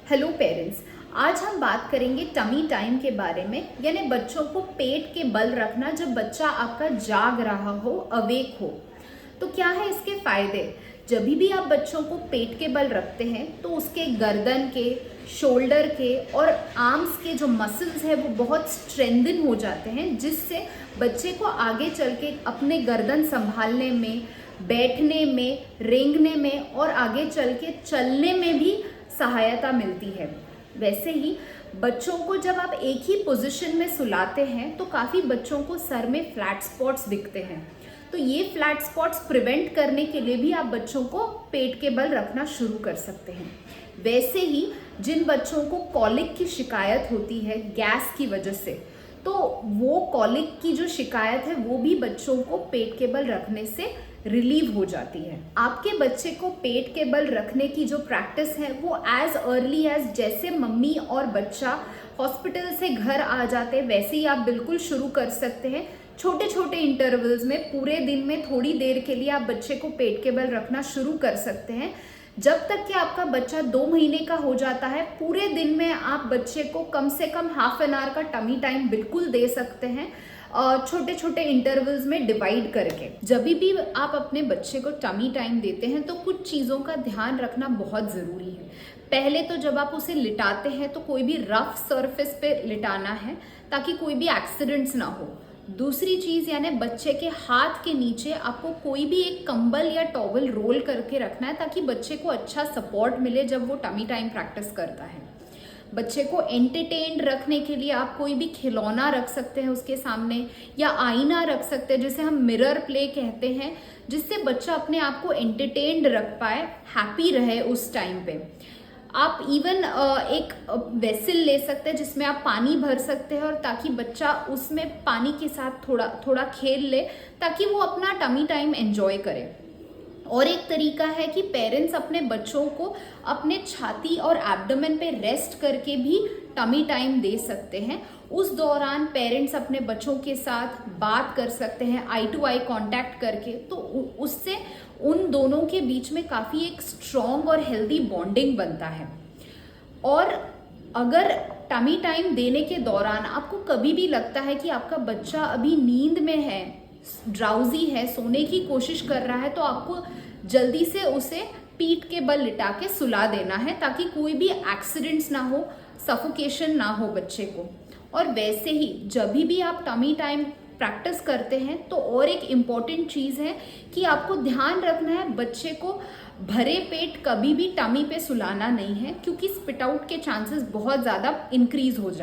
Hello parents, आज हम बात करेंगे टमी टाइम के बारे में, यानी बच्चों को पेट के बल रखना जब बच्चा आपका जाग रहा हो, अवेक हो। तो क्या है इसके फायदे? जब भी आप बच्चों को पेट के बल रखते हैं तो उसके गर्दन के, शोल्डर के और आर्म्स के जो मसल्स है वो बहुत स्ट्रेंथन हो जाते हैं, जिससे बच्चे को आगे चल के अपने गर्दन संभालने में, बैठने में, रेंगने में और आगे चल के चलने में भी सहायता मिलती है। वैसे ही बच्चों को जब आप एक ही पोजीशन में सुलाते हैं तो काफ़ी बच्चों को सर में फ्लैट स्पॉट्स दिखते हैं। तो ये फ्लैट स्पॉट्स प्रिवेंट करने के लिए भी आप बच्चों को पेट के बल रखना शुरू कर सकते हैं। वैसे ही जिन बच्चों को कॉलिक की शिकायत होती है गैस की वजह से, तो वो कॉलिक की जो शिकायत है वो भी बच्चों को पेट के बल रखने से रिलीव हो जाती है। आपके बच्चे को पेट के बल रखने की जो प्रैक्टिस है वो एज अर्ली एज जैसे मम्मी और बच्चा हॉस्पिटल से घर आ जाते हैं वैसे ही आप बिल्कुल शुरू कर सकते हैं। छोटे छोटे इंटरवल्स में पूरे दिन में थोड़ी देर के लिए आप बच्चे को पेट के बल रखना शुरू कर सकते हैं। जब तक कि आपका बच्चा 2 महीने का हो जाता है, पूरे दिन में आप बच्चे को कम से कम हाफ एन आवर का टमी टाइम बिल्कुल दे सकते हैं, छोटे छोटे इंटरवल्स में डिवाइड करके। जब भी आप अपने बच्चे को टमी टाइम देते हैं तो कुछ चीज़ों का ध्यान रखना बहुत ज़रूरी है। पहले तो जब आप उसे लिटाते हैं तो कोई भी रफ सरफेस पे लिटाना है ताकि कोई भी एक्सीडेंट्स ना हो। दूसरी चीज़ यानी बच्चे के हाथ के नीचे आपको कोई भी एक कंबल या टॉवल रोल करके रखना है ताकि बच्चे को अच्छा सपोर्ट मिले जब वो टमी टाइम प्रैक्टिस करता है। बच्चे को एंटरटेन्ड रखने के लिए आप कोई भी खिलौना रख सकते हैं उसके सामने, या आईना रख सकते हैं जिसे हम मिरर प्ले कहते हैं, जिससे बच्चा अपने आप को एंटरटेन्ड रख पाए, हैप्पी रहे उस टाइम पे। आप इवन एक वेसल ले सकते हैं जिसमें आप पानी भर सकते हैं, और ताकि बच्चा उसमें पानी के साथ थोड़ा थोड़ा खेल ले ताकि वो अपना टमी टाइम एंजॉय करे। और एक तरीका है कि पेरेंट्स अपने बच्चों को अपने छाती और एब्डोमेन पे रेस्ट करके भी टमी टाइम दे सकते हैं। उस दौरान पेरेंट्स अपने बच्चों के साथ बात कर सकते हैं आई टू आई कांटेक्ट करके, तो उससे उन दोनों के बीच में काफ़ी एक स्ट्रॉन्ग और हेल्दी बॉन्डिंग बनता है। और अगर टमी टाइम देने के दौरान आपको कभी भी लगता है कि आपका बच्चा अभी नींद में है, ड्राउजी है, सोने की कोशिश कर रहा है, तो आपको जल्दी से उसे पीठ के बल लिटा के सुला देना है ताकि कोई भी एक्सीडेंट्स ना हो, सफोकेशन ना हो बच्चे को। और वैसे ही जब भी आप टमी टाइम प्रैक्टिस करते हैं तो और एक इम्पॉर्टेंट चीज़ है कि आपको ध्यान रखना है बच्चे को भरे पेट कभी भी टमी पे सुलाना नहीं है, क्योंकि स्पिट आउट के चांसेस बहुत ज़्यादा इंक्रीज हो जाते हैं।